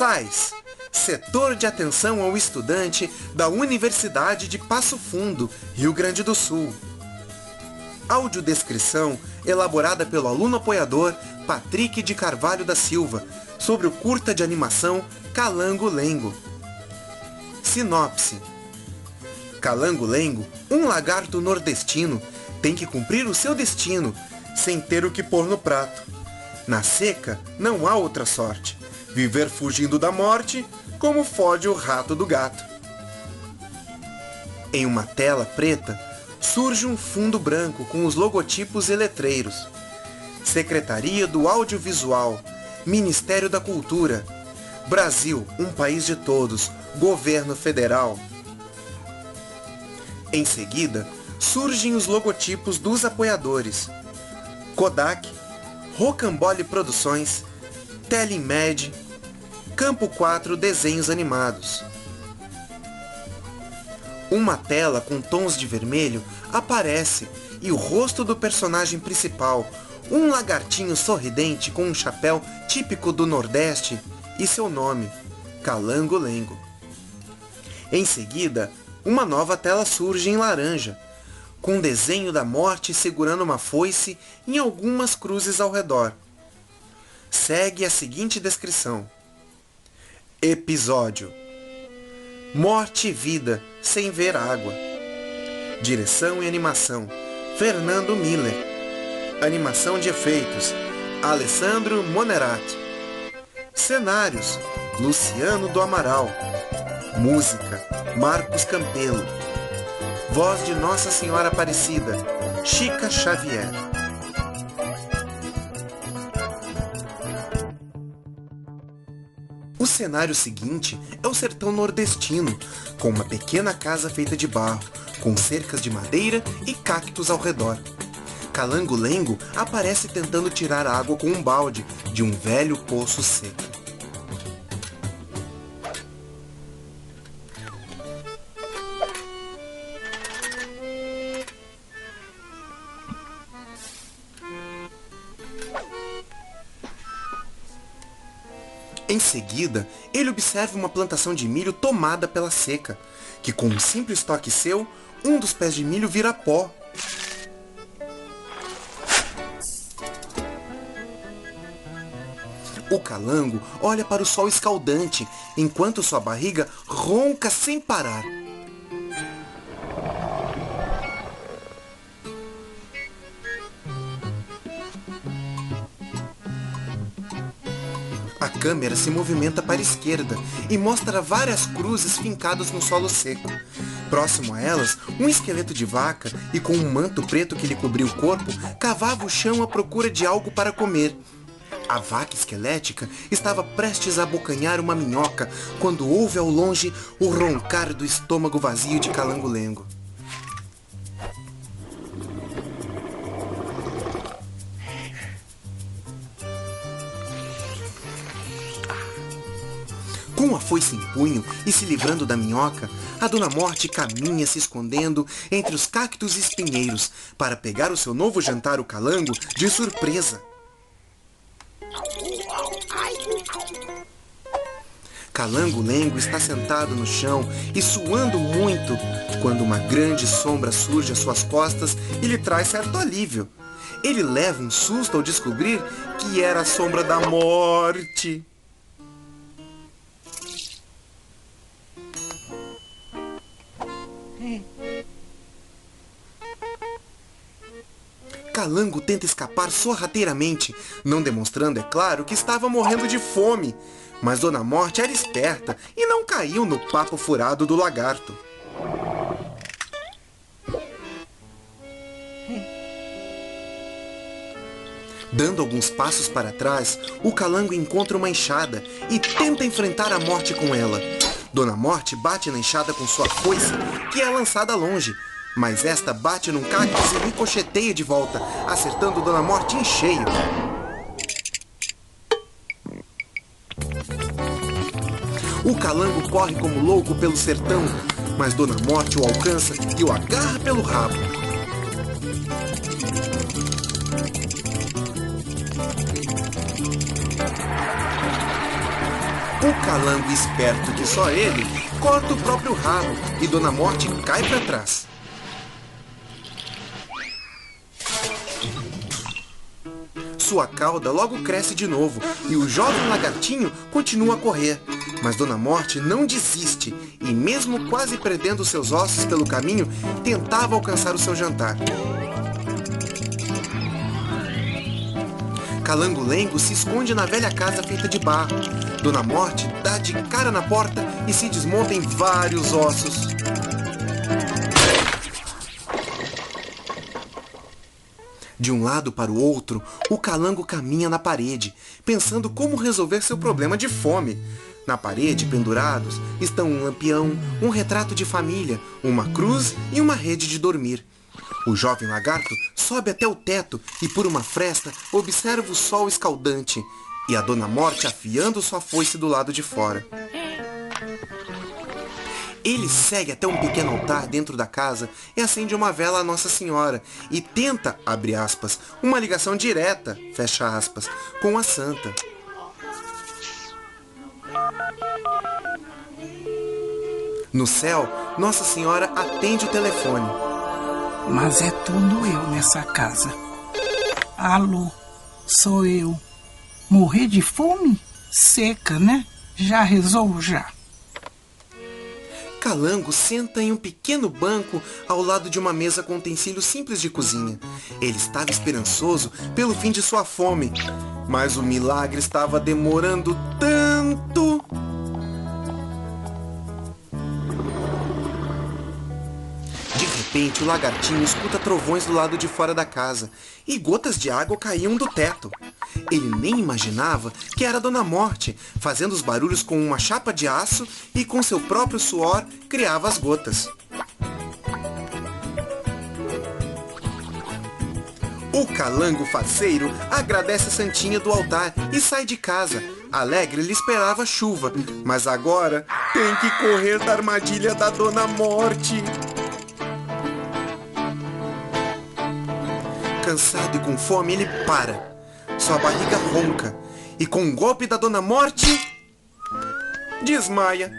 SAIS, Setor de Atenção ao Estudante da Universidade de Passo Fundo, Rio Grande do Sul. Audiodescrição elaborada pelo aluno apoiador Patrick de Carvalho da Silva, sobre o curta de animação Calango Lengo. Sinopse: Calango Lengo, um lagarto nordestino, tem que cumprir o seu destino, sem ter o que pôr no prato. Na seca, não há outra sorte. Viver fugindo da morte, como foge o rato do gato. Em uma tela preta, surge um fundo branco com os logotipos e letreiros. Secretaria do Audiovisual, Ministério da Cultura, Brasil, um país de todos, Governo Federal. Em seguida, surgem os logotipos dos apoiadores: Kodak, Rocambole Produções, Telemed, Campo 4 Desenhos Animados. Uma tela com tons de vermelho aparece e o rosto do personagem principal, um lagartinho sorridente com um chapéu típico do Nordeste, e seu nome, Calango Lengo. Em seguida, uma nova tela surge em laranja, com desenho da morte segurando uma foice em algumas cruzes ao redor. Segue a seguinte descrição: Episódio: Morte e vida sem ver água. Direção e animação: Fernando Miller. Animação de efeitos: Alessandro Monerato. Cenários: Luciano do Amaral. Música: Marcos Campelo. Voz de Nossa Senhora Aparecida, Chica Xavier. O cenário seguinte é o sertão nordestino, com uma pequena casa feita de barro, com cercas de madeira e cactos ao redor. Calango Lengo aparece tentando tirar água com um balde de um velho poço seco. Em seguida, ele observa uma plantação de milho tomada pela seca, que com um simples toque seu, um dos pés de milho vira pó. O calango olha para o sol escaldante, enquanto sua barriga ronca sem parar. A câmera se movimenta para a esquerda e mostra várias cruzes fincadas no solo seco. Próximo a elas, um esqueleto de vaca e com um manto preto que lhe cobria o corpo, cavava o chão à procura de algo para comer. A vaca esquelética estava prestes a abocanhar uma minhoca quando ouve ao longe o roncar do estômago vazio de Calango Lengo. Com a foice em punho e se livrando da minhoca, a Dona Morte caminha se escondendo entre os cactos e espinheiros para pegar o seu novo jantar, o calango, de surpresa. Calango Lengo está sentado no chão e suando muito, quando uma grande sombra surge às suas costas e lhe traz certo alívio. Ele leva um susto ao descobrir que era a sombra da morte. Calango tenta escapar sorrateiramente, não demonstrando, é claro, que estava morrendo de fome. Mas Dona Morte era esperta e não caiu no papo furado do lagarto. Dando alguns passos para trás, o calango encontra uma enxada e tenta enfrentar a morte com ela. Dona Morte bate na enxada com sua foice, que é lançada longe, mas esta bate num cactus e ricocheteia de volta, acertando Dona Morte em cheio. O calango corre como louco pelo sertão, mas Dona Morte o alcança e o agarra pelo rabo. O calango, esperto que só ele, corta o próprio rabo e Dona Morte cai para trás. Sua cauda logo cresce de novo e o jovem lagartinho continua a correr. Mas Dona Morte não desiste e, mesmo quase perdendo seus ossos pelo caminho, tentava alcançar o seu jantar. Calango-lengo se esconde na velha casa feita de barro. Dona Morte dá de cara na porta e se desmonta em vários ossos. De um lado para o outro, o calango caminha na parede, pensando como resolver seu problema de fome. Na parede, pendurados, estão um lampião, um retrato de família, uma cruz e uma rede de dormir. O jovem lagarto sobe até o teto e, por uma fresta, observa o sol escaldante e a Dona Morte afiando sua foice do lado de fora. Ele segue até um pequeno altar dentro da casa e acende uma vela a Nossa Senhora e tenta, abre aspas, uma ligação direta, fecha aspas, com a santa. No céu, Nossa Senhora atende o telefone. Mas é tudo eu nessa casa. Alô, sou eu. Morrer de fome? Seca, né? Já resolvo já. Calango senta em um pequeno banco ao lado de uma mesa com utensílios simples de cozinha. Ele estava esperançoso pelo fim de sua fome, mas o milagre estava demorando tanto. De repente, o lagartinho escuta trovões do lado de fora da casa e gotas de água caíam do teto. Ele nem imaginava que era Dona Morte, fazendo os barulhos com uma chapa de aço e com seu próprio suor criava as gotas. O calango faceiro agradece a santinha do altar e sai de casa. Alegre, ele esperava chuva, mas agora tem que correr da armadilha da Dona Morte. Cansado e com fome, ele para. Sua barriga ronca e, com um golpe da Dona Morte, desmaia.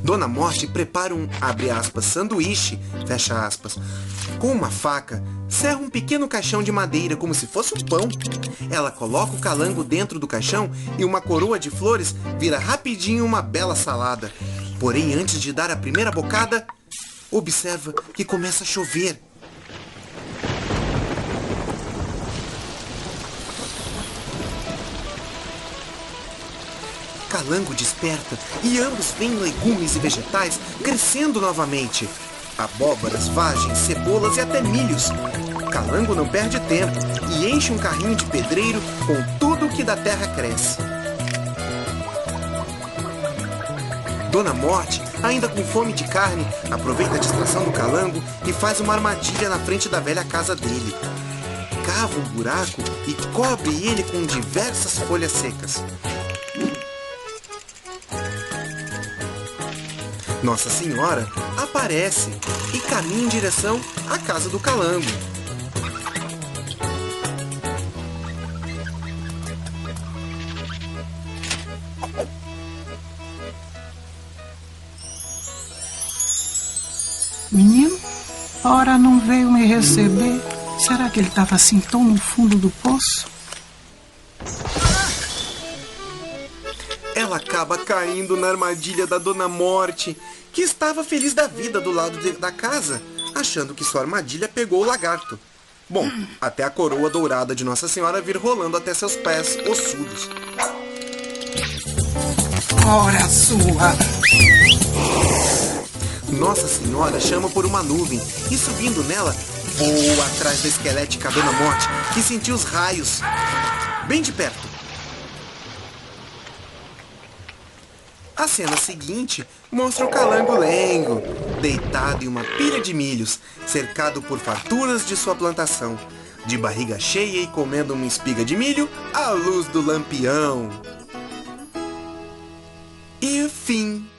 Dona Morte prepara um, abre aspas, sanduíche, fecha aspas. Com uma faca, serra um pequeno caixão de madeira como se fosse um pão. Ela coloca o calango dentro do caixão e uma coroa de flores vira rapidinho uma bela salada. Porém, antes de dar a primeira bocada, observa que começa a chover. Calango desperta e ambos veem legumes e vegetais crescendo novamente. Abóboras, vagens, cebolas e até milhos. Calango não perde tempo e enche um carrinho de pedreiro com tudo que da terra cresce. Dona Morte, ainda com fome de carne, aproveita a distração do calango e faz uma armadilha na frente da velha casa dele. Cava um buraco e cobre ele com diversas folhas secas. Nossa Senhora aparece e caminha em direção à casa do calango. Menino, ora não veio me receber. Será que ele estava assim tão no fundo do poço? Ela acaba caindo na armadilha da Dona Morte, que estava feliz da vida do lado da casa, achando que sua armadilha pegou o lagarto. Bom, até a coroa dourada de Nossa Senhora vir rolando até seus pés ossudos. Ora sua! Nossa Senhora chama por uma nuvem e, subindo nela, voa atrás da esquelética Dona Morte, que sentiu os raios bem de perto. A cena seguinte mostra o calango-lengo, deitado em uma pilha de milhos, cercado por farturas de sua plantação, de barriga cheia e comendo uma espiga de milho à luz do lampião. E fim.